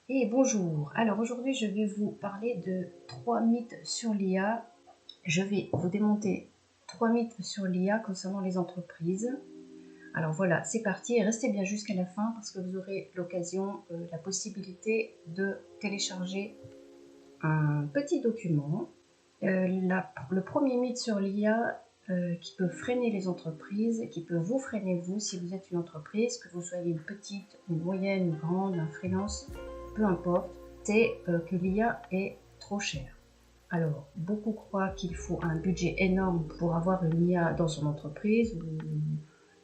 Et bonjour, alors aujourd'hui je vais vous parler de 3 mythes sur l'IA. Je vais vous démonter 3 mythes sur l'IA concernant les entreprises. Alors voilà, c'est parti et restez bien jusqu'à la fin parce que vous aurez l'occasion, la possibilité de télécharger un petit document. Le premier mythe sur l'IA qui peut freiner les entreprises, qui peut vous freiner vous si vous êtes une entreprise, que vous soyez une petite, une moyenne, une grande, un freelance, peu importe, c'est que l'IA est trop chère. Alors, beaucoup croient qu'il faut un budget énorme pour avoir une IA dans son entreprise.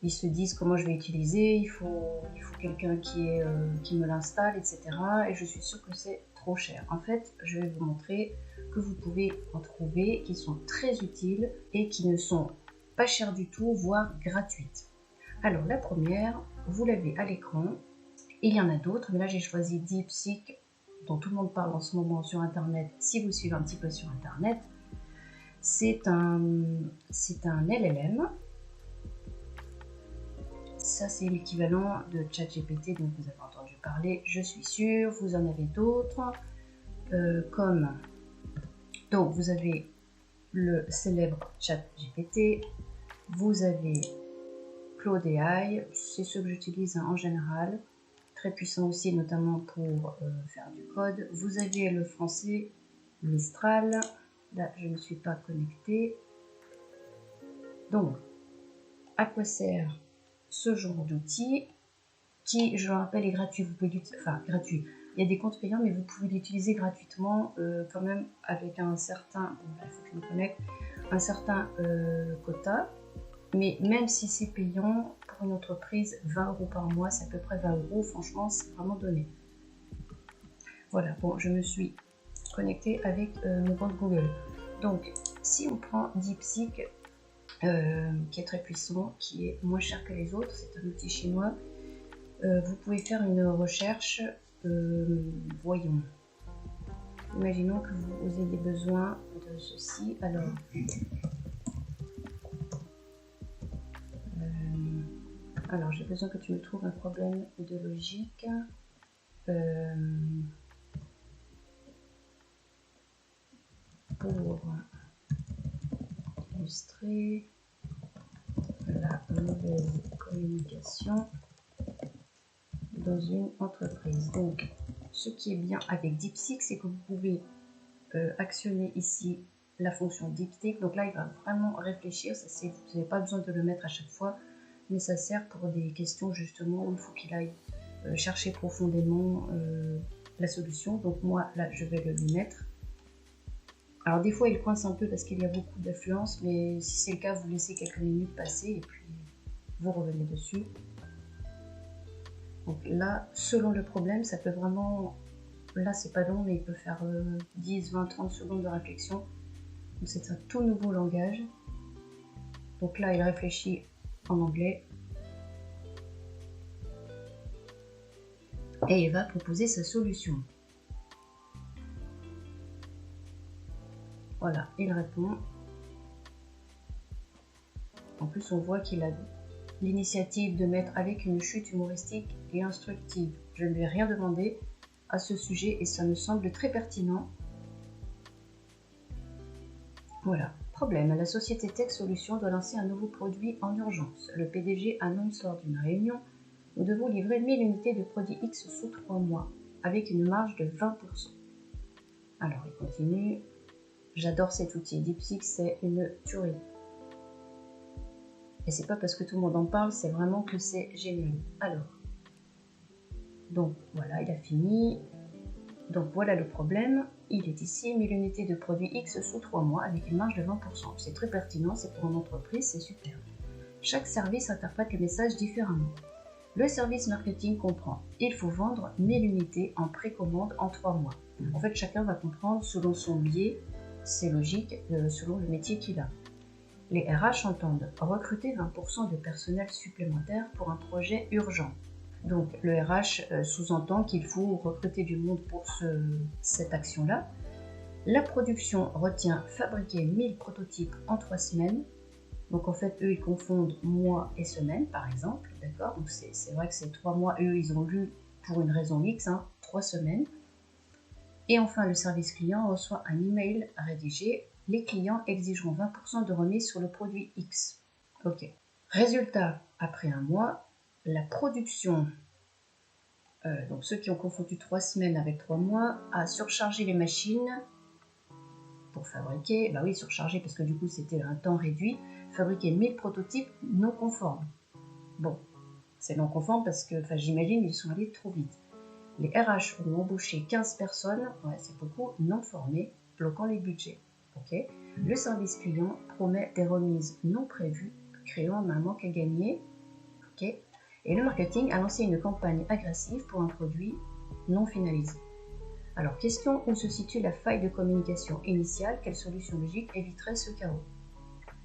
Ils se disent comment je vais utiliser, il faut quelqu'un qui me l'installe, etc. Et je suis sûre que c'est trop cher. En fait, je vais vous montrer que vous pouvez en trouver qui sont très utiles et qui ne sont pas chères du tout, voire gratuites. Alors, la première, vous l'avez à l'écran. Il y en a d'autres, mais là j'ai choisi DeepSeek, dont tout le monde parle en ce moment sur Internet, si vous suivez un petit peu sur Internet. C'est un LLM. Ça, c'est l'équivalent de ChatGPT dont vous avez entendu parler, je suis sûre. Vous en avez d'autres, comme... Donc, vous avez le célèbre ChatGPT, vous avez Claude AI, c'est ce que j'utilise en général, très puissant aussi, notamment pour faire du code. Vous avez le français Mistral, là je ne suis pas connectée. Donc, à quoi sert ce genre d'outil qui, je le rappelle, est gratuit. Vous pouvez l'utiliser, enfin gratuit. Il y a des comptes payants, mais vous pouvez l'utiliser gratuitement quand même avec un certain, bon, il faut que je me connecte, un certain quota. Mais même si c'est payant, pour une entreprise, 20 € par mois, c'est à peu près 20 €, franchement, c'est vraiment donné. Voilà, bon, je me suis connectée avec mon compte Google. Donc, si on prend DeepSeek, qui est très puissant, qui est moins cher que les autres, c'est un outil chinois, vous pouvez faire une recherche, voyons. Imaginons que vous ayez besoin de ceci. Alors j'ai besoin que tu me trouves un problème de logique. Pour illustrer la mauvaise communication dans une entreprise. Donc, ce qui est bien avec DeepSeek, c'est que vous pouvez actionner ici la fonction DeepSeek. Donc là, il va vraiment réfléchir. Vous n'avez pas besoin de le mettre à chaque fois, mais ça sert pour des questions justement où il faut qu'il aille chercher profondément la solution. Donc moi, là, je vais le lui mettre. Alors des fois, il coince un peu parce qu'il y a beaucoup d'affluence, mais si c'est le cas, vous laissez quelques minutes passer et puis vous revenez dessus. Donc là, selon le problème, ça peut vraiment... Là, c'est pas long, mais il peut faire 10, 20, 30 secondes de réflexion. C'est un tout nouveau langage. Donc là, il réfléchit en anglais. Et il va proposer sa solution. Voilà, il répond. En plus, on voit qu'il a l'initiative de mettre avec une chute humoristique et instructive. Je ne lui ai rien demandé à ce sujet et ça me semble très pertinent. Voilà. Problème, la société Tech Solutions doit lancer un nouveau produit en urgence. Le PDG annonce lors d'une réunion: nous devons livrer 1000 unités de produit X sous 3 mois, avec une marge de 20%. Alors, il continue. J'adore cet outil. DeepSeek, c'est une tuerie. Et c'est pas parce que tout le monde en parle, c'est vraiment que c'est génial. Alors, donc voilà, il a fini. Donc voilà le problème. Il est ici, 1000 unités de produit X sous 3 mois avec une marge de 20%. C'est très pertinent, c'est pour une entreprise, c'est super. Chaque service interprète le message différemment. Le service marketing comprend: il faut vendre 1000 unités en précommande en 3 mois. En fait, chacun va comprendre selon son biais, c'est logique, selon le métier qu'il a. Les RH entendent recruter 20% de personnel supplémentaire pour un projet urgent. Donc le RH sous-entend qu'il faut recruter du monde pour cette action-là. La production retient fabriquer 1000 prototypes en 3 semaines. Donc en fait, eux, ils confondent mois et semaine, par exemple. D'accord. Donc c'est vrai que c'est 3 mois. Eux, ils ont lu pour une raison X, 3 3 semaines. Et enfin, le service client reçoit un email rédigé. Les clients exigeront 20% de remise sur le produit X. Ok. Résultat, après un mois, la production, donc ceux qui ont confondu 3 semaines avec 3 mois, a surchargé les machines pour fabriquer, bah oui, surchargé parce que du coup c'était un temps réduit, fabriquer 1000 prototypes non conformes. Bon, c'est non conforme parce que, j'imagine, ils sont allés trop vite. Les RH ont embauché 15 personnes, ouais, c'est beaucoup, non formées, bloquant les budgets. Okay. Le service client promet des remises non prévues, créant un manque à gagner. Okay. Et le marketing a lancé une campagne agressive pour un produit non finalisé. Alors, question, où se situe la faille de communication initiale? Quelle solution logique éviterait ce chaos?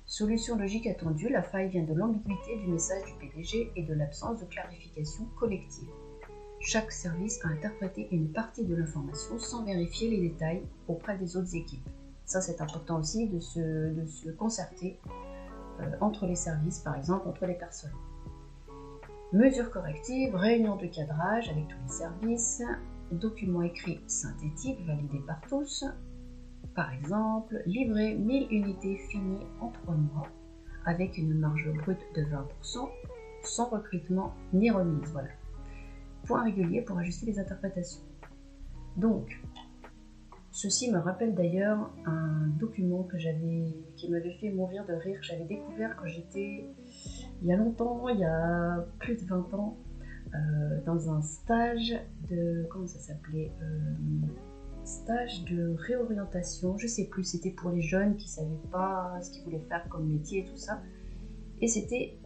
Solution logique attendue, la faille vient de l'ambiguïté du message du PDG et de l'absence de clarification collective. Chaque service a interprété une partie de l'information sans vérifier les détails auprès des autres équipes. Ça, c'est important aussi de se concerter entre les services, par exemple, entre les personnes. Mesures correctives, réunion de cadrage avec tous les services, documents écrits synthétiques validés par tous. Par exemple, livrer 1000 unités finies en 3 mois avec une marge brute de 20%, sans recrutement ni remise. Voilà. Point régulier pour ajuster les interprétations. Donc, ceci me rappelle d'ailleurs un document qui m'avait fait mourir de rire, que j'avais découvert quand j'étais, il y a longtemps, il y a plus de 20 ans, dans un stage de, comment ça s'appelait, stage de réorientation, je sais plus, c'était pour les jeunes qui savaient pas ce qu'ils voulaient faire comme métier et tout ça, et c'était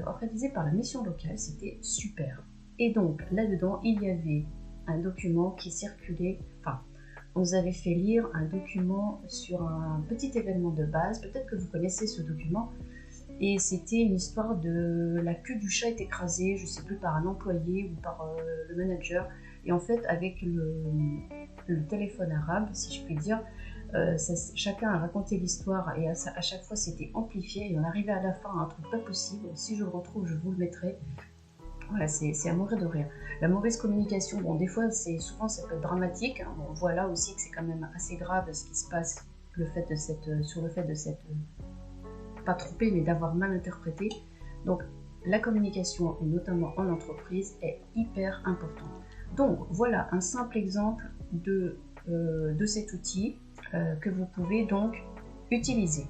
organisé par la mission locale, c'était super. Et donc là-dedans, il y avait un document qui circulait, on nous avait fait lire un document sur un petit événement de base, peut-être que vous connaissez ce document, et c'était une histoire de la queue du chat est écrasée, je ne sais plus, par un employé ou par le manager, et en fait avec le téléphone arabe, si je puis dire, chacun a raconté l'histoire et à chaque fois c'était amplifié et on arrivait à la fin à un truc pas possible. Si je le retrouve, je vous le mettrai. Voilà, c'est à mourir de rire. La mauvaise communication, bon, des fois, souvent ça peut être dramatique. Hein. Bon, on voit là aussi que c'est quand même assez grave ce qui se passe sur le fait de s'être pas trompé, mais d'avoir mal interprété. Donc, la communication, et notamment en entreprise, est hyper importante. Donc, voilà un simple exemple de cet outil que vous pouvez donc utiliser.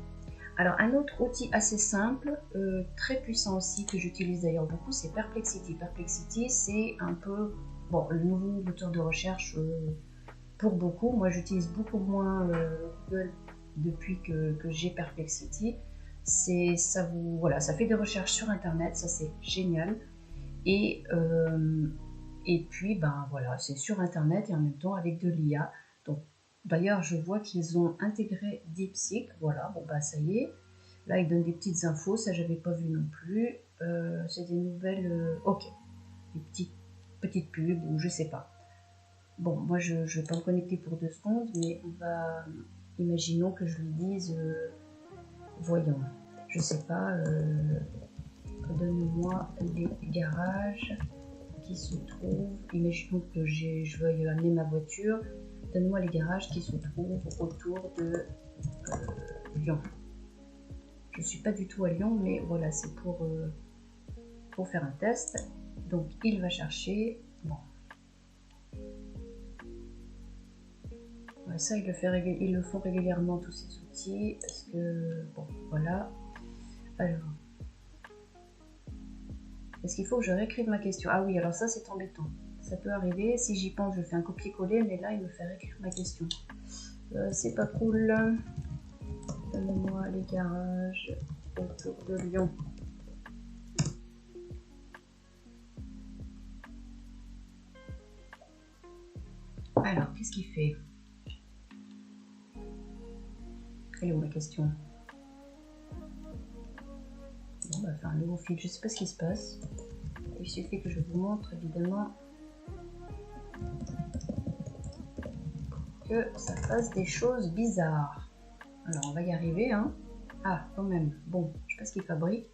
Alors, un autre outil assez simple, très puissant aussi, que j'utilise d'ailleurs beaucoup, c'est Perplexity. Perplexity, c'est un peu le nouveau moteur de recherche pour beaucoup. Moi, j'utilise beaucoup moins Google depuis que j'ai Perplexity. Ça fait des recherches sur Internet, ça c'est génial. Et puis, c'est sur Internet et en même temps avec de l'IA. Donc, d'ailleurs, je vois qu'ils ont intégré DeepSeek. Voilà, ça y est. Là, ils donnent des petites infos. Ça, j'avais pas vu non plus. C'est des nouvelles... ok. Des petites pubs ou je sais pas. Bon, moi, je vais pas me connecter pour 2 secondes, mais imaginons que je lui dise... voyons. Je sais pas. Donne-moi les garages qui se trouvent... Imaginons que je veuille amener ma voiture... Donne-moi les garages qui se trouvent autour de Lyon. Je ne suis pas du tout à Lyon, mais voilà, c'est pour faire un test. Donc, il va chercher. Bon. Ouais, ça, ils le font régulièrement, tous ces outils. Parce que, voilà. Alors. Est-ce qu'il faut que je réécrive ma question? Ah oui, alors ça, c'est embêtant. Ça peut arriver, si j'y pense, je fais un copier-coller, mais là, il me fait réécrire ma question. C'est pas cool. Donne-moi les garages autour de Lyon. Alors, qu'est-ce qu'il fait? Elle est où ma question? Bon, on va faire un nouveau fil. Je sais pas ce qui se passe. Il suffit que je vous montre, évidemment, que ça fasse des choses bizarres. Alors, on va y arriver, hein. Ah, quand même. Bon, je sais pas ce qu'il fabrique.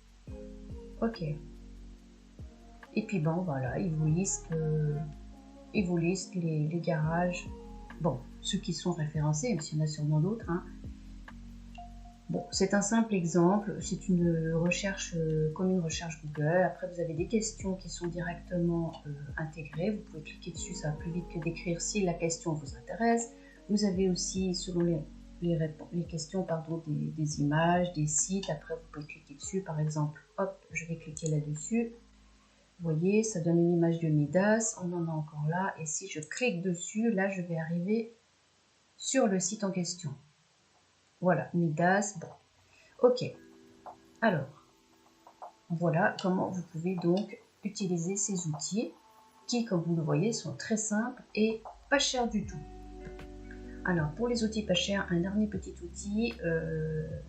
Ok. Et puis, voilà, il vous liste il vous liste les garages, bon, ceux qui sont référencés, même s'il y en a sûrement d'autres, hein. Bon, c'est un simple exemple, c'est une recherche comme une recherche Google. Après, vous avez des questions qui sont directement intégrées. Vous pouvez cliquer dessus, ça va plus vite que d'écrire si la question vous intéresse. Vous avez aussi, selon les questions, pardon, des images, des sites. Après, vous pouvez cliquer dessus. Par exemple, hop, je vais cliquer là-dessus. Vous voyez, ça donne une image de Midas. On en a encore là. Et si je clique dessus, là, je vais arriver sur le site en question. Voilà, Midas, bon. Ok, alors, voilà comment vous pouvez donc utiliser ces outils qui, comme vous le voyez, sont très simples et pas chers du tout. Alors, pour les outils pas chers, un dernier petit outil,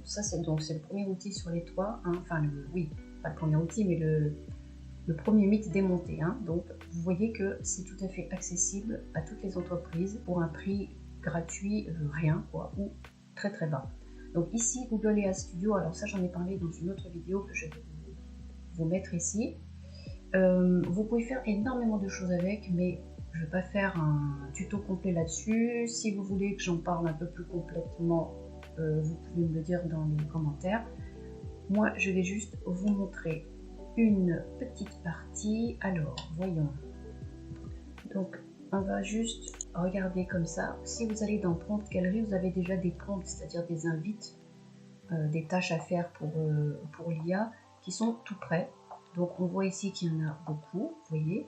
ça c'est le premier outil sur les toits, hein, enfin, oui, pas le premier outil, mais le premier mythe démonté. Hein. Donc, vous voyez que c'est tout à fait accessible à toutes les entreprises pour un prix gratuit, rien, quoi, ou très très bas. Donc ici, Google EA Studio, alors ça j'en ai parlé dans une autre vidéo que je vais vous mettre ici. Vous pouvez faire énormément de choses avec, mais je ne vais pas faire un tuto complet là-dessus. Si vous voulez que j'en parle un peu plus complètement, vous pouvez me le dire dans les commentaires. Moi, je vais juste vous montrer une petite partie. Alors, voyons. Donc, on va juste regarder comme ça. Si vous allez dans Prompt Gallery, vous avez déjà des prompts, c'est-à-dire des invites, des tâches à faire pour l'IA qui sont tout prêts. Donc, on voit ici qu'il y en a beaucoup, vous voyez.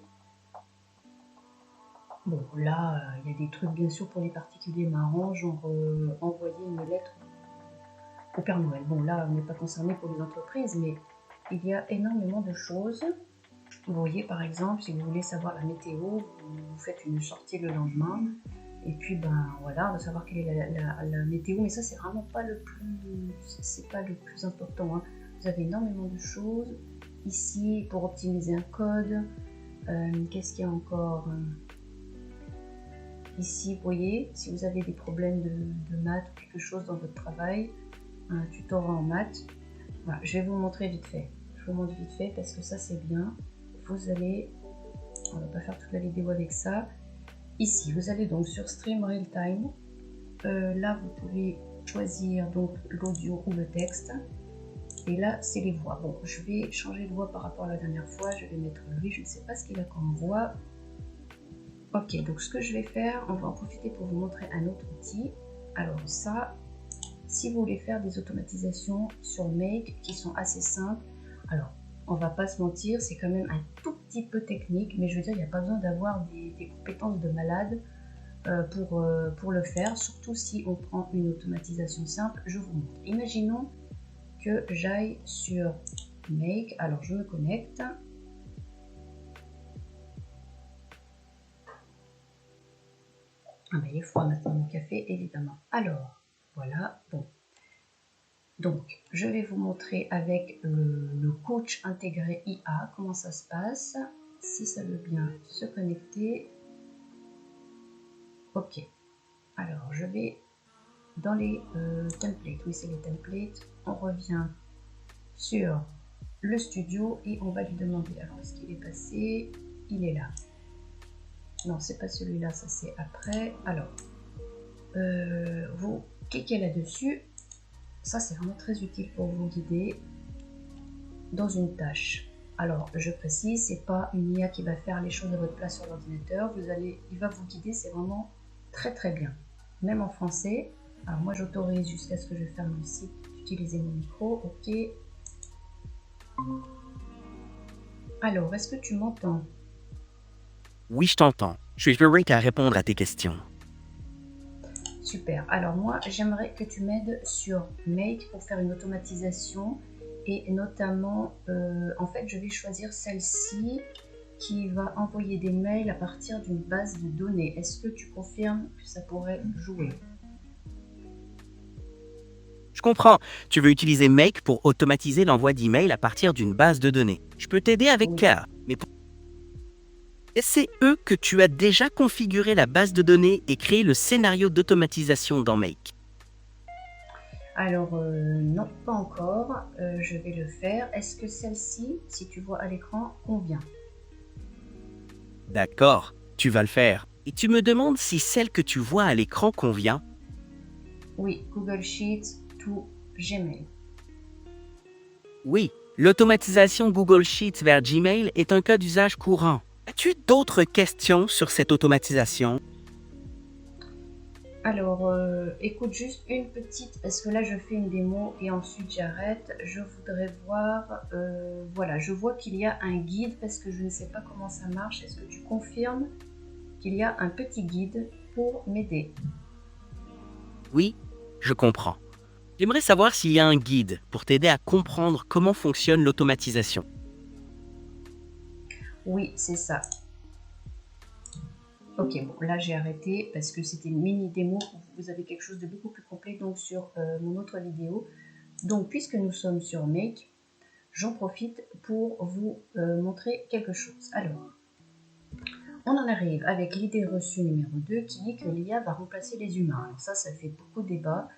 Bon, là, il y a des trucs bien sûr pour les particuliers marrants, genre envoyer une lettre au Père Noël. Bon, là, on n'est pas concerné pour les entreprises, mais il y a énormément de choses. Vous voyez, par exemple, si vous voulez savoir la météo, vous faites une sortie le lendemain, et puis, ben voilà, on va savoir quelle est la météo, mais ça, c'est vraiment pas le plus important. Hein. Vous avez énormément de choses. Ici, pour optimiser un code, qu'est-ce qu'il y a encore? Ici, vous voyez, si vous avez des problèmes de maths ou quelque chose dans votre travail, un tutorat en maths, voilà, je vais vous montrer vite fait. Je vous montre vite fait parce que ça, c'est bien. Vous allez, on va pas faire toute la vidéo avec ça. Ici, vous allez donc sur Stream Real Time. Là, vous pouvez choisir donc l'audio ou le texte. Et là, c'est les voix. Bon, je vais changer de voix par rapport à la dernière fois. Je vais mettre lui, je ne sais pas ce qu'il a comme voix. Ok, donc ce que je vais faire, on va en profiter pour vous montrer un autre outil. Alors ça, si vous voulez faire des automatisations sur Make qui sont assez simples, alors on va pas se mentir, c'est quand même un tout petit peu technique, mais je veux dire, il n'y a pas besoin d'avoir des compétences de malade pour le faire, surtout si on prend une automatisation simple. Je vous montre. Imaginons que j'aille sur Make, alors je me connecte. Ah ben il est froid maintenant mon café, évidemment. Alors, voilà, bon. Donc, je vais vous montrer avec le coach intégré IA comment ça se passe. Si ça veut bien se connecter. Ok. Alors, je vais dans les templates. Oui, c'est les templates. On revient sur le studio et on va lui demander. Alors, est-ce qu'il est passé? Il est là. Non, c'est pas celui-là, ça c'est après. Alors, vous cliquez là-dessus. Ça, c'est vraiment très utile pour vous guider dans une tâche. Alors, je précise, c'est pas une IA qui va faire les choses à votre place sur l'ordinateur. Il va vous guider, c'est vraiment très très bien. Même en français. Alors moi, j'autorise jusqu'à ce que je ferme le site d'utiliser mon micro. Ok. Alors, est-ce que tu m'entends? Oui, je t'entends. Je suis prêt à répondre à tes questions. Super. Alors moi, j'aimerais que tu m'aides sur Make pour faire une automatisation et notamment, en fait, je vais choisir celle-ci qui va envoyer des mails à partir d'une base de données. Est-ce que tu confirmes que ça pourrait jouer? Je comprends. Tu veux utiliser Make pour automatiser l'envoi d'emails à partir d'une base de données. Je peux t'aider avec Oui. cœur, mais c'est eux que tu as déjà configuré la base de données et créé le scénario d'automatisation dans Make. Alors, non, pas encore. Je vais le faire. Est-ce que celle-ci, si tu vois à l'écran, convient? D'accord. Tu vas le faire. Et tu me demandes si celle que tu vois à l'écran convient? Oui, Google Sheets to Gmail. Oui, l'automatisation Google Sheets vers Gmail est un cas d'usage courant. As-tu d'autres questions sur cette automatisation? Alors, écoute juste une petite, parce que là je fais une démo et ensuite j'arrête. Je voudrais voir, voilà, je vois qu'il y a un guide parce que je ne sais pas comment ça marche. Est-ce que tu confirmes qu'il y a un petit guide pour m'aider? Oui, je comprends. J'aimerais savoir s'il y a un guide pour t'aider à comprendre comment fonctionne l'automatisation. Oui, c'est ça. Ok, bon, là j'ai arrêté parce que c'était une mini démo. Vous avez quelque chose de beaucoup plus complet donc sur mon autre vidéo. Donc, puisque nous sommes sur Make, j'en profite pour vous montrer quelque chose. Alors, on en arrive avec l'idée reçue numéro 2 qui dit que l'IA va remplacer les humains. Alors ça fait beaucoup de débat.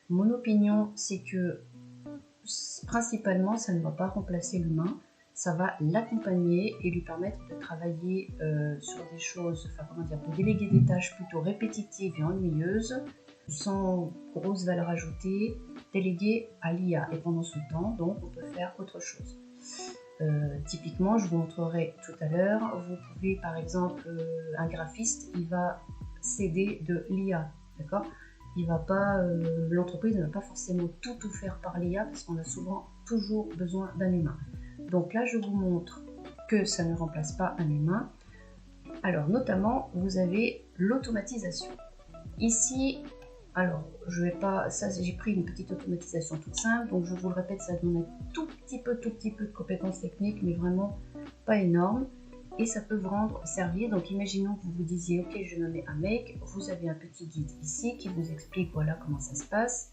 Mon opinion, c'est que principalement, ça ne va pas remplacer l'humain. Ça va l'accompagner et lui permettre de travailler sur des choses, enfin comment dire, de déléguer des tâches plutôt répétitives et ennuyeuses, sans grosse valeur ajoutée, déléguées à l'IA. Et pendant ce temps, donc, on peut faire autre chose. Typiquement, je vous montrerai tout à l'heure, vous pouvez par exemple, un graphiste, il va s'aider de l'IA, d'accord? Il va pas, l'entreprise ne va pas forcément tout faire par l'IA parce qu'on a souvent toujours besoin d'un humain. Donc là, je vous montre que ça ne remplace pas un humain. Alors notamment, vous avez l'automatisation. Ici, alors je vais pas, ça j'ai pris une petite automatisation toute simple, donc je vous le répète, ça demande un tout petit peu de compétences techniques, mais vraiment pas énorme. Et ça peut vous rendre servir. Donc imaginons que vous vous disiez ok, je me mets un make, vous avez un petit guide ici qui vous explique voilà comment ça se passe.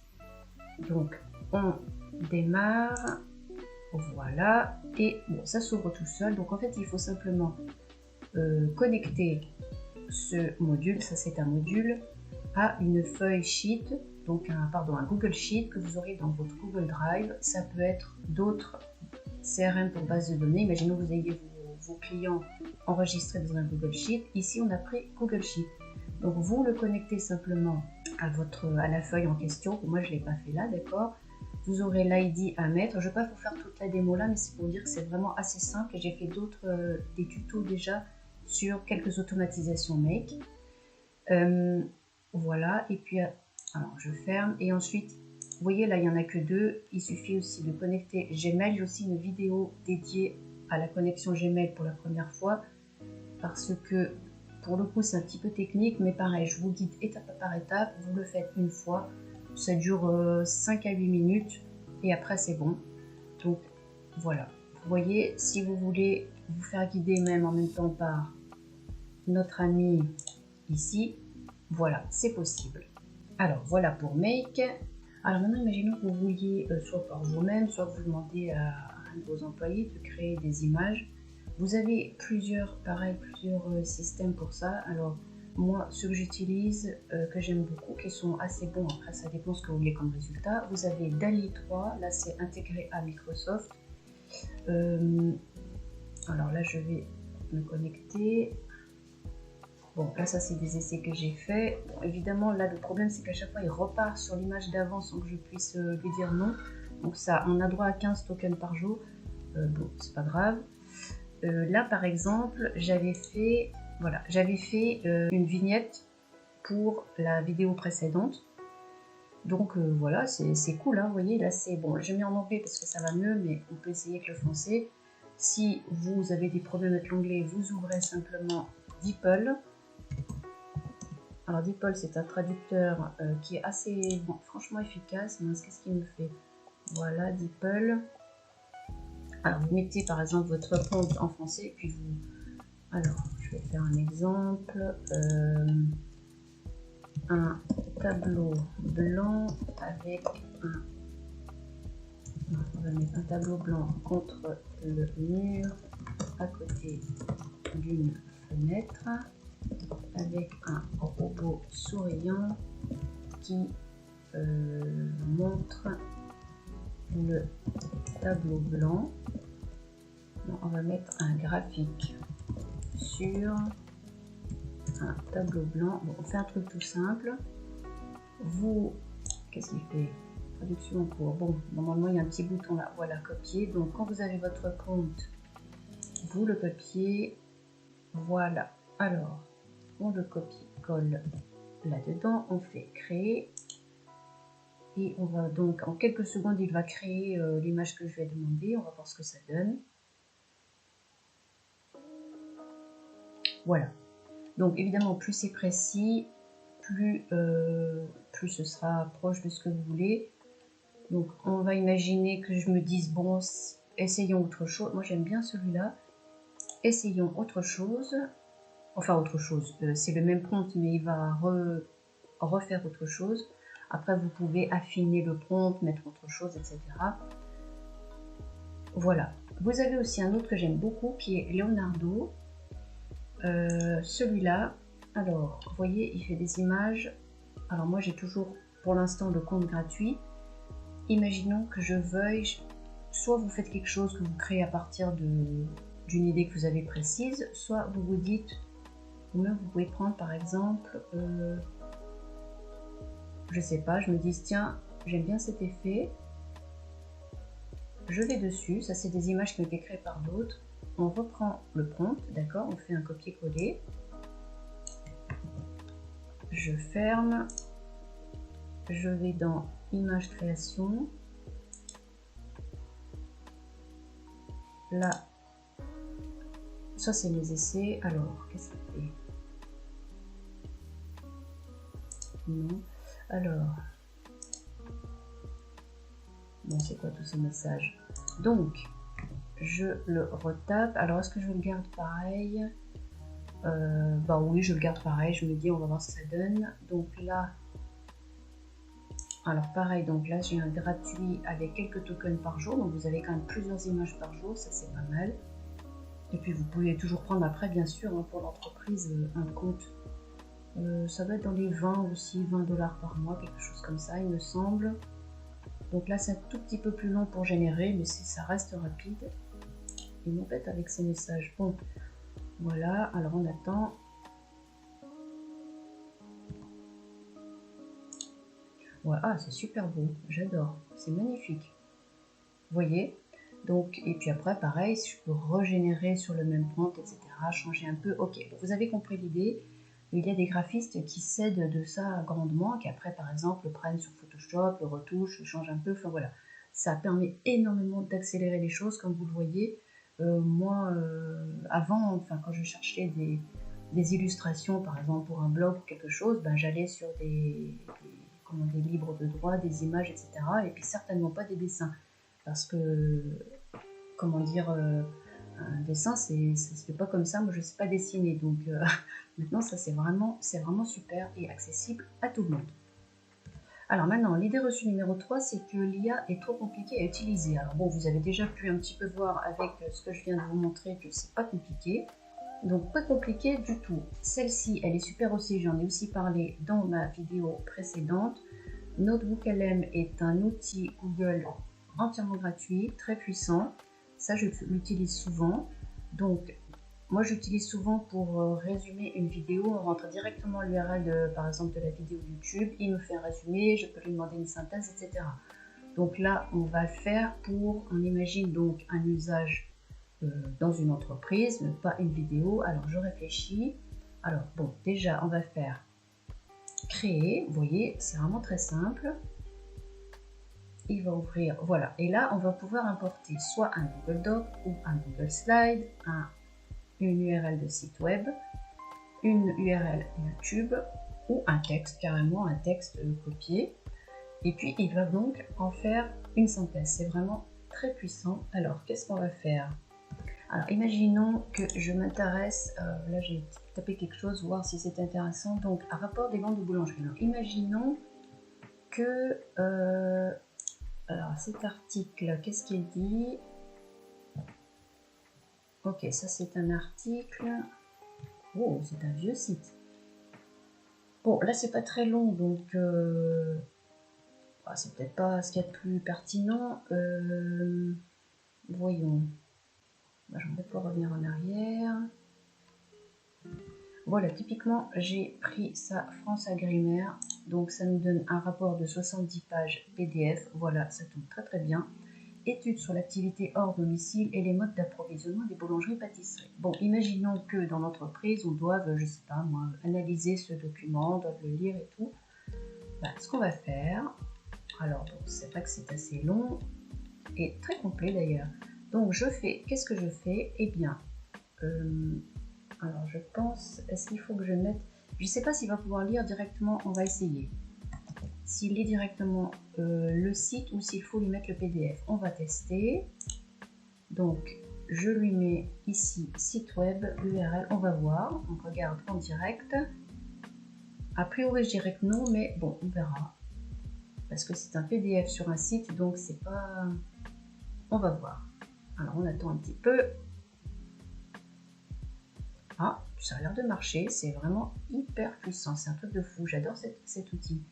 Donc on démarre, voilà, et bon, ça s'ouvre tout seul. Donc en fait il faut simplement connecter ce module, ça c'est un module, à une feuille sheet, donc un Google Sheet que vous aurez dans votre Google Drive. Ça peut être d'autres CRM pour base de données. Imaginons que vous ayez vos clients enregistrés dans un Google Sheet. Ici, on a pris Google Sheet. Donc, vous le connectez simplement à la feuille en question. Moi, je ne l'ai pas fait là, d'accord? Vous aurez l'ID à mettre. Je ne vais pas vous faire toute la démo là, mais c'est pour dire que c'est vraiment assez simple. J'ai fait des tutos déjà sur quelques automatisations Make. Voilà, et puis, alors je ferme. Et ensuite, vous voyez, là, il n'y en a que deux. Il suffit aussi de connecter Gmail. J'ai aussi une vidéo dédiée à la connexion Gmail pour la première fois, parce que pour le coup c'est un petit peu technique, mais pareil, je vous guide étape par étape. Vous le faites une fois, ça dure 5 à 8 minutes et après c'est bon. Donc voilà, vous voyez, si vous voulez vous faire guider même en même temps par notre ami ici, voilà, c'est possible. Alors voilà pour Make. Alors maintenant, imaginons que vous vouliez soit par vous-même, soit vous demandez à un de vos employés de créer des images. Vous avez plusieurs systèmes pour ça. Alors moi, ceux que j'utilise, que j'aime beaucoup, qui sont assez bons, après ça dépend ce que vous voulez comme résultat. Vous avez DALL-E 3, là c'est intégré à Microsoft. Alors là je vais me connecter. Bon, là, ça, c'est des essais que j'ai faits. Bon, évidemment, là, le problème, c'est qu'à chaque fois, il repart sur l'image d'avant sans que je puisse lui dire non. Donc ça, on a droit à 15 tokens par jour. Bon, c'est pas grave. Là, par exemple, j'avais fait une vignette pour la vidéo précédente. Donc voilà, c'est cool, hein, vous voyez, là, c'est bon. J'ai mis en anglais parce que ça va mieux, mais on peut essayer avec le français. Si vous avez des problèmes avec l'anglais, vous ouvrez simplement DeepL. Alors DeepL, c'est un traducteur qui est assez, bon, franchement efficace. Qu'est-ce qu'il me fait? Voilà, DeepL. Alors vous mettez par exemple votre prompt en français, et puis vous... Alors, je vais faire un exemple. Un tableau blanc avec on va mettre un tableau blanc contre le mur à côté d'une fenêtre, avec un robot souriant qui montre le tableau blanc. Donc, on va mettre un graphique sur un tableau blanc. Bon, on fait un truc tout simple. Vous, qu'est-ce qu'il fait? Traduction en cours. Bon, normalement il y a un petit bouton là. Voilà, copier. Donc quand vous avez votre compte, vous le copiez. Voilà. Alors, on le copie-colle là-dedans. On fait créer. Et on va donc, en quelques secondes, il va créer l'image que je vais demander. On va voir ce que ça donne. Voilà. Donc évidemment, plus c'est précis, plus ce sera proche de ce que vous voulez. Donc on va imaginer que je me dise, bon, essayons autre chose. Moi j'aime bien celui-là. Essayons autre chose. Enfin autre chose. C'est le même prompt, mais il va refaire autre chose. Après vous pouvez affiner le prompt, mettre autre chose, etc. Voilà. Vous avez aussi un autre que j'aime beaucoup qui est Leonardo. Celui-là, alors, vous voyez, il fait des images. Alors moi, j'ai toujours, pour l'instant, le compte gratuit. Imaginons que je veuille, soit vous faites quelque chose que vous créez à partir d'une idée que vous avez précise, soit vous vous dites, ou même vous pouvez prendre par exemple, je sais pas, je me dis, tiens, j'aime bien cet effet. Je vais dessus, ça c'est des images qui ont été créées par d'autres. On reprend le prompt, d'accord, on fait un copier-coller. Je ferme. Je vais dans image création. Là, ça c'est mes essais. Alors, qu'est-ce qu'il fait? Non. Alors, bon, c'est quoi tous ces messages? Donc, je le retape. Alors, est-ce que je le garde pareil? Bah oui, je le garde pareil. Je me dis, on va voir ce que ça donne. Donc là, alors pareil, donc là j'ai un gratuit avec quelques tokens par jour. Donc vous avez quand même plusieurs images par jour, ça c'est pas mal. Et puis vous pouvez toujours prendre après, bien sûr, hein, pour l'entreprise, un compte. Ça doit être dans les 20 aussi, 20 $ par mois, quelque chose comme ça, il me semble. Donc là, c'est un tout petit peu plus long pour générer, mais ça reste rapide. Il m'embête avec ces messages. Bon, voilà, alors on attend. Ouais, ah, c'est super beau, j'adore, c'est magnifique. Vous voyez? Donc, et puis après, pareil, si je peux régénérer sur le même prompt, etc., changer un peu. Ok, vous avez compris l'idée. Il y a des graphistes qui s'aident de ça grandement, qui après, par exemple, le prennent sur Photoshop, le retouchent, le changent un peu. Enfin voilà, ça permet énormément d'accélérer les choses, comme vous le voyez. Moi, avant, enfin, quand je cherchais des illustrations, par exemple pour un blog ou quelque chose, ben, j'allais sur des livres de droit, des images, etc. Et puis certainement pas des dessins. Parce que, comment dire, un dessin, ça se fait pas comme ça. Moi, je sais pas dessiner. Donc, maintenant, ça, c'est vraiment super et accessible à tout le monde. Alors maintenant, l'idée reçue numéro 3, c'est que l'IA est trop compliquée à utiliser. Alors bon, vous avez déjà pu un petit peu voir avec ce que je viens de vous montrer que c'est pas compliqué. Donc pas compliqué du tout. Celle-ci, elle est super aussi, j'en ai aussi parlé dans ma vidéo précédente. NotebookLM est un outil Google entièrement gratuit, très puissant. Ça, je l'utilise souvent. Donc, moi, j'utilise souvent pour résumer une vidéo. On rentre directement l'URL, par exemple, de la vidéo YouTube. Il me fait un résumé, je peux lui demander une synthèse, etc. Donc là, on va le faire pour, on imagine donc un usage dans une entreprise, mais pas une vidéo. Alors, je réfléchis. Alors, bon, déjà, on va faire créer. Vous voyez, c'est vraiment très simple. Il va ouvrir, voilà, et là on va pouvoir importer soit un Google Doc ou un Google Slide, une URL de site web, une URL YouTube ou un texte, carrément un texte copié, et puis il va donc en faire une synthèse. C'est vraiment très puissant. Alors qu'est-ce qu'on va faire? Alors imaginons que je m'intéresse, là j'ai tapé quelque chose, voir si c'est intéressant, donc un rapport des ventes de boulangerie. Alors imaginons que alors cet article, qu'est-ce qu'il dit? Ok, ça c'est un article. Oh, c'est un vieux site. Bon, là c'est pas très long, donc c'est peut-être pas ce qu'il y a de plus pertinent. Voyons. Je vais pouvoir revenir en arrière. Voilà, typiquement, j'ai pris ça France Agrimaire, donc ça nous donne un rapport de 70 pages PDF. Voilà, ça tombe très très bien. Études sur l'activité hors domicile et les modes d'approvisionnement des boulangeries-pâtisseries. Bon, imaginons que dans l'entreprise, on doive, je sais pas moi, analyser ce document, on doit le lire et tout. Bah, ce qu'on va faire, alors bon, c'est vrai que c'est assez long et très complet d'ailleurs. Donc je fais, qu'est-ce que je fais? Eh bien, alors je pense, est-ce qu'il faut que je mette, je ne sais pas s'il va pouvoir lire directement, on va essayer. S'il lit directement le site ou s'il faut lui mettre le PDF. On va tester. Donc je lui mets ici site web, URL, on va voir. On regarde en direct. A priori je dirais que non, mais bon, on verra. Parce que c'est un PDF sur un site, donc c'est pas... On va voir. Alors on attend un petit peu. Ah, ça a l'air de marcher, c'est vraiment hyper puissant, c'est un truc de fou, j'adore cet outil.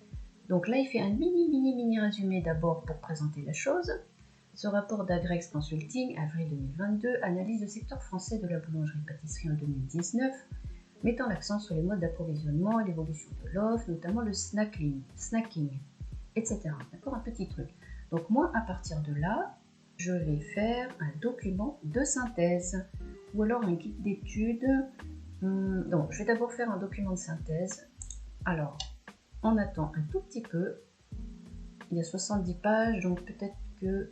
Donc là, il fait un mini résumé d'abord pour présenter la chose. Ce rapport d'Agrex Consulting, avril 2022, analyse le secteur français de la boulangerie-pâtisserie en 2019, mettant l'accent sur les modes d'approvisionnement et l'évolution de l'offre, notamment le snacking, etc. D'accord, un petit truc. Donc moi, à partir de là, je vais faire un document de synthèse ou alors un guide d'études. Donc, je vais d'abord faire un document de synthèse. Alors, on attend un tout petit peu. Il y a 70 pages, donc peut-être que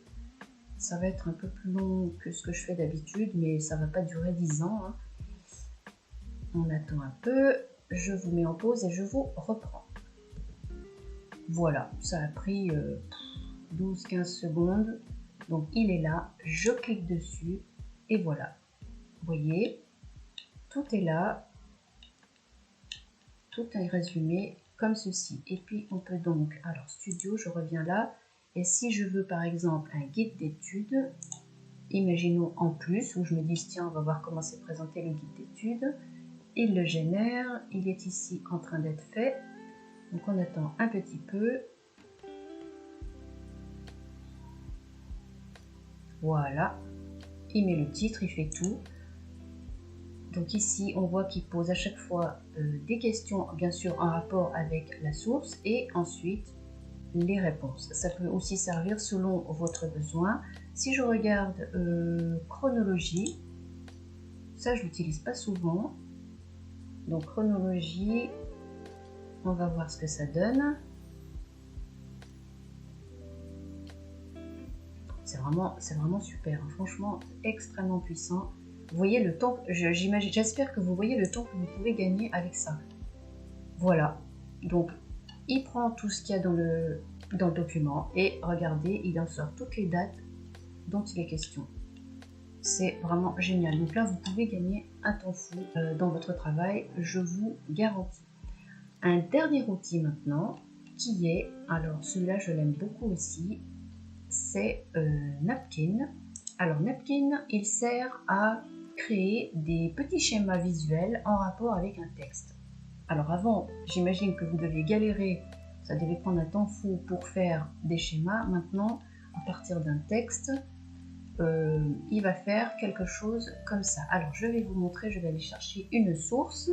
ça va être un peu plus long que ce que je fais d'habitude, mais ça ne va pas durer 10 ans. Hein. On attend un peu, je vous mets en pause et je vous reprends. Voilà, ça a pris 12-15 secondes. Donc il est là, je clique dessus et voilà. Vous voyez, tout est là, tout est résumé comme ceci. Et puis on peut donc, alors studio, je reviens là. Et si je veux par exemple un guide d'études, imaginons en plus, où je me dis tiens, on va voir comment c'est présenté le guide d'études. Il le génère, il est ici en train d'être fait. Donc on attend un petit peu. Voilà, il met le titre, il fait tout. Donc ici, on voit qu'il pose à chaque fois des questions, bien sûr en rapport avec la source, et ensuite les réponses. Ça peut aussi servir selon votre besoin. Si je regarde chronologie, ça je l'utilise pas souvent. Donc chronologie, on va voir ce que ça donne. C'est vraiment super, hein. Franchement extrêmement puissant. Vous voyez le temps, j'espère que vous voyez le temps que vous pouvez gagner avec ça. Voilà, donc il prend tout ce qu'il y a dans le document et regardez, il en sort toutes les dates dont il est question. C'est vraiment génial. Donc là, vous pouvez gagner un temps fou dans votre travail, je vous garantis. Un dernier outil maintenant qui est, alors celui-là je l'aime beaucoup aussi, c'est Napkin. Alors Napkin, il sert à créer des petits schémas visuels en rapport avec un texte. Alors avant, j'imagine que vous deviez galérer, ça devait prendre un temps fou pour faire des schémas. Maintenant, à partir d'un texte, il va faire quelque chose comme ça. Alors je vais vous montrer, je vais aller chercher une source.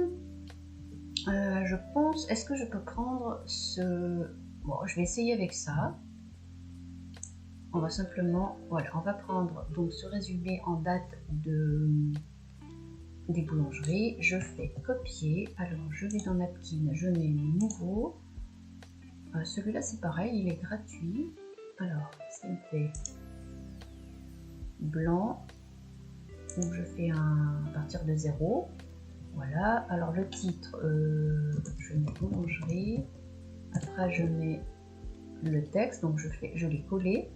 Je pense, est-ce que je peux prendre ce... Bon, je vais essayer avec ça. On va simplement, voilà, on va prendre donc ce résumé en date des boulangeries. Je fais copier. Alors je vais dans Napkin, je mets nouveau. Celui-là c'est pareil, il est gratuit. Alors ça me fait blanc. Donc je fais à partir de 0. Voilà. Alors le titre, je mets boulangerie. Après je mets le texte, donc je l'ai collé.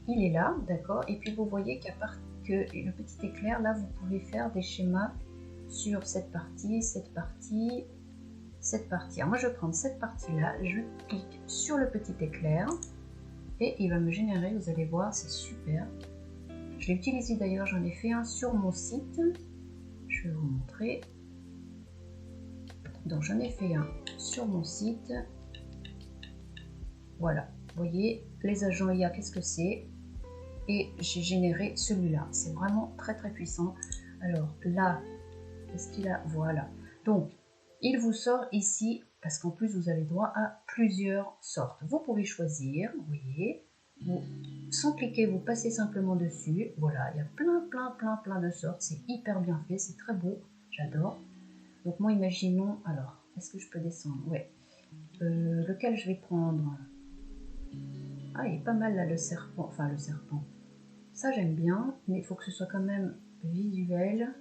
Il est là, d'accord. Et puis vous voyez qu'à part que le petit éclair, là vous pouvez faire des schémas sur cette partie, cette partie, cette partie. Alors moi je vais prendre cette partie-là, je clique sur le petit éclair et il va me générer, vous allez voir, c'est super. Je l'ai utilisé d'ailleurs, j'en ai fait un sur mon site. Je vais vous montrer. Donc j'en ai fait un sur mon site. Voilà, vous voyez, les agents IA, qu'est-ce que c'est? Et j'ai généré celui-là. C'est vraiment très très puissant. Alors là, est-ce qu'il a... Voilà. Donc, il vous sort ici, parce qu'en plus vous avez droit à plusieurs sortes. Vous pouvez choisir, vous voyez, sans cliquer, vous passez simplement dessus. Voilà, il y a plein de sortes. C'est hyper bien fait, c'est très beau, j'adore. Donc moi, imaginons, alors, est-ce que je peux descendre? Ouais. Lequel je vais prendre? Ah, il est pas mal là, le serpent. Enfin, le serpent. Ça, j'aime bien, mais il faut que ce soit quand même visuel.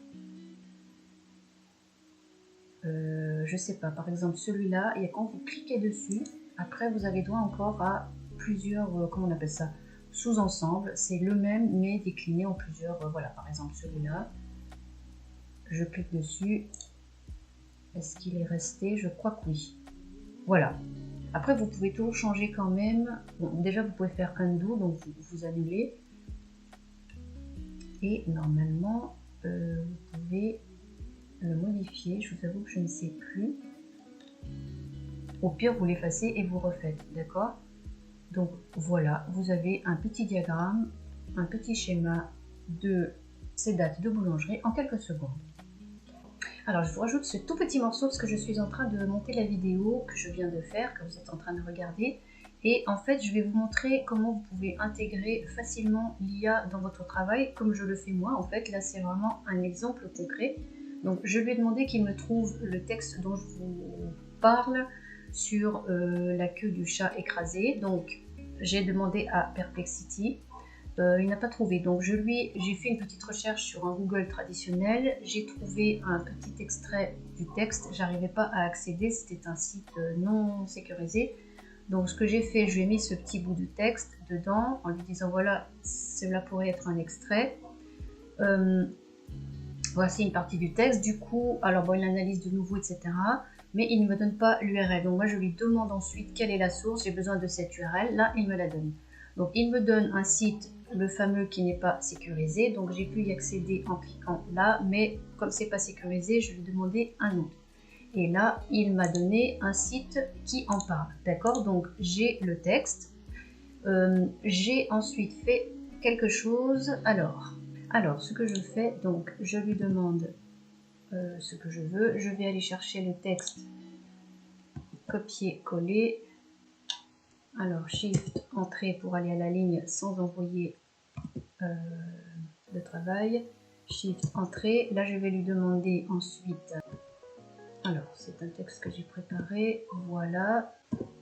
Je sais pas, par exemple, celui-là, et quand vous cliquez dessus, après, vous avez droit encore à plusieurs, comment on appelle ça? Sous-ensembles. C'est le même, mais décliné en plusieurs. Voilà, par exemple, celui-là. Je clique dessus. Est-ce qu'il est resté? Je crois que oui. Voilà. Après, vous pouvez toujours changer quand même. Bon, déjà, vous pouvez faire undo, donc vous annulez. Et normalement, vous pouvez le modifier. Je vous avoue que je ne sais plus. Au pire, vous l'effacez et vous refaites, d'accord? Donc voilà, vous avez un petit diagramme, un petit schéma de ces dates de boulangerie en quelques secondes. Alors, je vous rajoute ce tout petit morceau parce que je suis en train de monter la vidéo que je viens de faire, que vous êtes en train de regarder. Et en fait, je vais vous montrer comment vous pouvez intégrer facilement l'IA dans votre travail, comme je le fais moi. En fait, là, c'est vraiment un exemple concret. Donc, je lui ai demandé qu'il me trouve le texte dont je vous parle sur la queue du chat écrasé. Donc, j'ai demandé à Perplexity. Il n'a pas trouvé, donc j'ai fait une petite recherche sur un Google traditionnel, j'ai trouvé un petit extrait du texte, j'arrivais pas à accéder, c'était un site non sécurisé, donc ce que j'ai fait, je lui ai mis ce petit bout de texte dedans, en lui disant voilà, cela pourrait être un extrait, voici une partie du texte, du coup, alors bon, il analyse de nouveau, etc., mais il ne me donne pas l'URL, donc moi je lui demande ensuite quelle est la source, j'ai besoin de cette URL, là il me la donne. Donc il me donne un site, le fameux qui n'est pas sécurisé, donc j'ai pu y accéder en cliquant là, mais comme c'est pas sécurisé, je lui ai demandé un autre. Et là, il m'a donné un site qui en parle, d'accord? Donc j'ai le texte, j'ai ensuite fait quelque chose, alors ce que je fais, donc je lui demande ce que je veux, je vais aller chercher le texte, copier-coller. Alors, Shift, entrée pour aller à la ligne sans envoyer le travail. Shift, entrée. Là, je vais lui demander ensuite... Alors, c'est un texte que j'ai préparé. Voilà.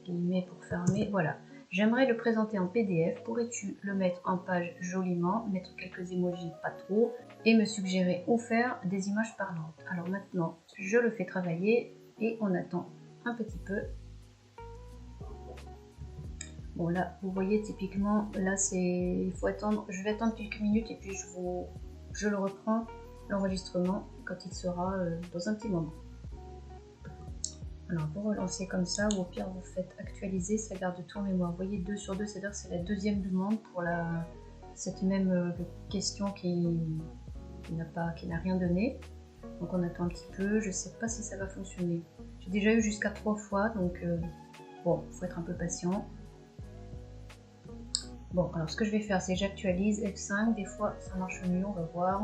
Guillemets pour fermer. Voilà. J'aimerais le présenter en PDF. Pourrais-tu le mettre en page joliment, mettre quelques emojis, pas trop, et me suggérer ou faire des images parlantes. Alors maintenant, je le fais travailler et on attend un petit peu. Bon là, vous voyez typiquement, là c'est, il faut attendre, je vais attendre quelques minutes et puis je le reprends, l'enregistrement, quand il sera dans un petit moment. Alors pour relancer comme ça, ou au pire vous faites actualiser, ça garde tout en mémoire. Vous voyez 2 sur 2, c'est-à-dire que c'est la deuxième demande pour cette même question qui n'a rien donné. Donc on attend un petit peu, je sais pas si ça va fonctionner. J'ai déjà eu jusqu'à 3 fois, donc bon, il faut être un peu patient. Bon, alors ce que je vais faire, c'est j'actualise F5, des fois ça marche mieux, on va voir.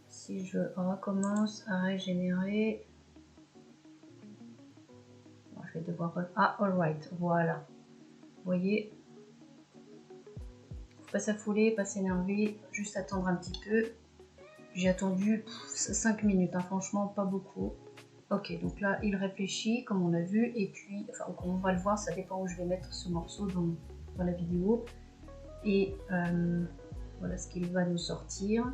Si je recommence à régénérer, bon, je vais devoir... Ah, alright, voilà. Vous voyez, faut pas s'affouler, pas s'énerver, juste attendre un petit peu. J'ai attendu 5 minutes, hein, franchement, pas beaucoup. Ok, donc là, il réfléchit, comme on a vu, et puis, enfin, comme on va le voir, ça dépend où je vais mettre ce morceau dans la vidéo. Et voilà ce qu'il va nous sortir.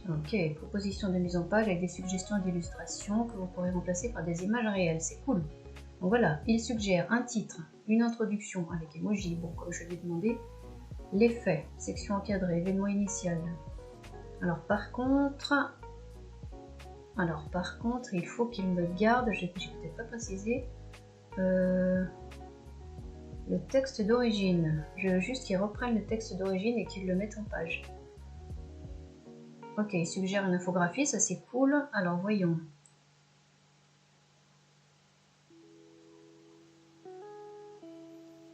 Ok, proposition de mise en page avec des suggestions d'illustrations que vous pourrez remplacer par des images réelles, c'est cool. Donc voilà, il suggère un titre, une introduction avec emoji, bon comme je l'ai demandé, les faits, section encadrée, événement initial. Alors par contre, il faut qu'il me garde, j'ai peut-être pas précisé, le texte d'origine. Je veux juste qu'il reprenne le texte d'origine et qu'il le mette en page. Ok, il suggère une infographie, ça c'est cool. Alors voyons.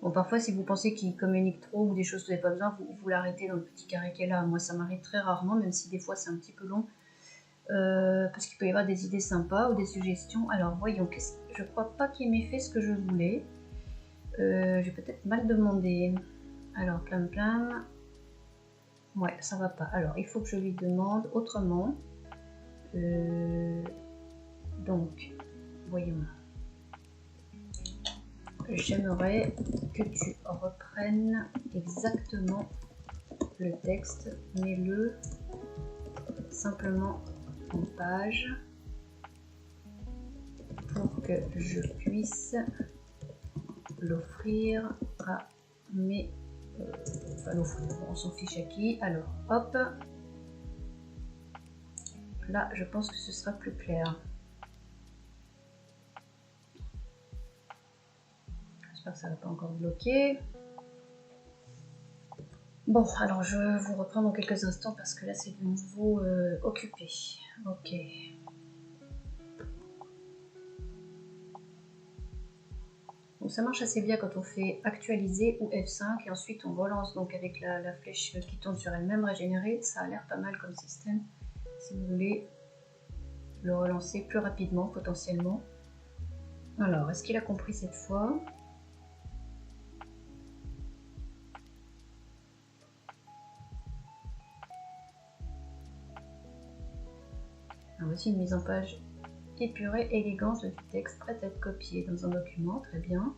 Bon, parfois, si vous pensez qu'il communique trop ou des choses que vous n'avez pas besoin, vous l'arrêtez dans le petit carré qui est là. Moi, ça m'arrive très rarement, même si des fois c'est un petit peu long. Parce qu'il peut y avoir des idées sympas ou des suggestions. Alors, voyons, je crois pas qu'il m'ait fait ce que je voulais. J'ai peut-être mal demandé. Alors, plam. Ouais, ça va pas. Alors, il faut que je lui demande autrement. Donc, voyons. J'aimerais que tu reprennes exactement le texte. Mets-le simplement en page pour que je puisse l'offrir à mes... enfin l'offrir, on s'en fiche à qui. Alors, hop. Là, je pense que ce sera plus clair. J'espère que ça ne va pas encore bloquer. Bon, alors je vous reprends dans quelques instants parce que là c'est de nouveau occupé. Ok. Donc ça marche assez bien quand on fait actualiser ou F5 et ensuite on relance donc avec la flèche qui tourne sur elle-même régénérer. Ça a l'air pas mal comme système si vous voulez le relancer plus rapidement potentiellement. Alors, est-ce qu'il a compris cette fois? Voici une mise en page épurée, élégante du texte, prête à être copiée dans un document, très bien.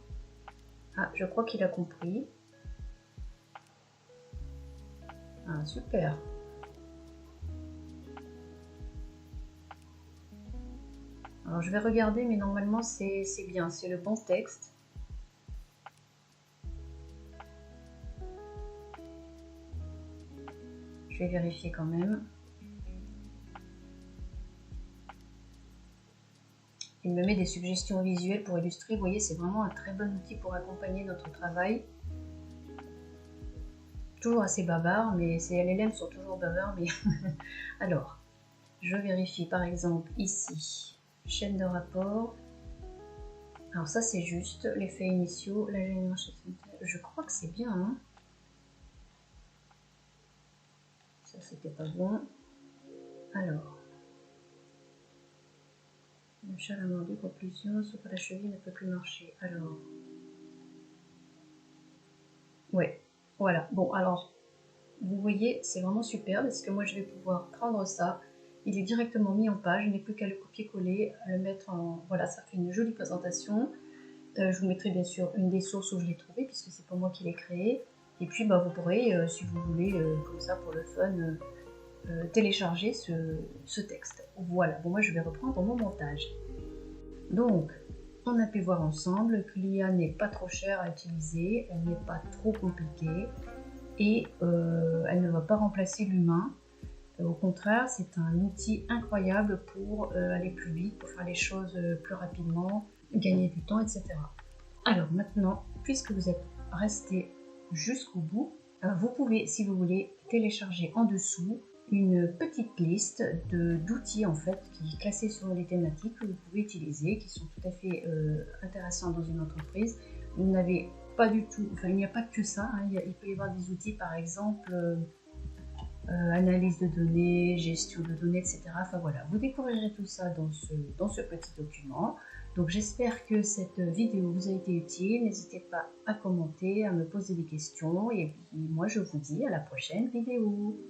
Ah, je crois qu'il a compris. Ah, super. Alors je vais regarder, mais normalement c'est bien, c'est le bon texte. Je vais vérifier quand même. Il me met des suggestions visuelles pour illustrer. Vous voyez, c'est vraiment un très bon outil pour accompagner notre travail. Toujours assez bavard, mais les LLM sont toujours bavards. Mais alors, je vérifie par exemple ici, chaîne de rapport. Alors ça c'est juste, les faits initiaux, la génération. Je crois que c'est bien. Hein, ça c'était pas bon. Alors. Le chat a mordu, compulsion, sauf que la cheville ne peut plus marcher. Alors. Ouais, voilà. Bon, alors, vous voyez, c'est vraiment super parce que moi je vais pouvoir prendre ça. Il est directement mis en page, je n'ai plus qu'à le copier-coller, à le mettre en. Voilà, ça fait une jolie présentation. Je vous mettrai bien sûr une des sources où je l'ai trouvé, puisque c'est pas moi qui l'ai créé. Et puis, bah, vous pourrez, si vous voulez, comme ça pour le fun, télécharger ce texte. Voilà, bon, moi je vais reprendre mon montage. Donc, on a pu voir ensemble que l'IA n'est pas trop chère à utiliser, elle n'est pas trop compliquée et elle ne va pas remplacer l'humain. Au contraire, c'est un outil incroyable pour aller plus vite, pour faire les choses plus rapidement, gagner du temps, etc. Alors maintenant, puisque vous êtes resté jusqu'au bout, vous pouvez, si vous voulez, télécharger en dessous une petite liste d'outils en fait qui est classée selon les thématiques que vous pouvez utiliser, qui sont tout à fait intéressants dans une entreprise. Vous n'avez pas du tout, enfin il n'y a pas que ça, hein, il peut y avoir des outils par exemple analyse de données, gestion de données, etc. Enfin voilà, vous découvrirez tout ça dans ce petit document. Donc j'espère que cette vidéo vous a été utile, n'hésitez pas à commenter, à me poser des questions et puis moi je vous dis à la prochaine vidéo.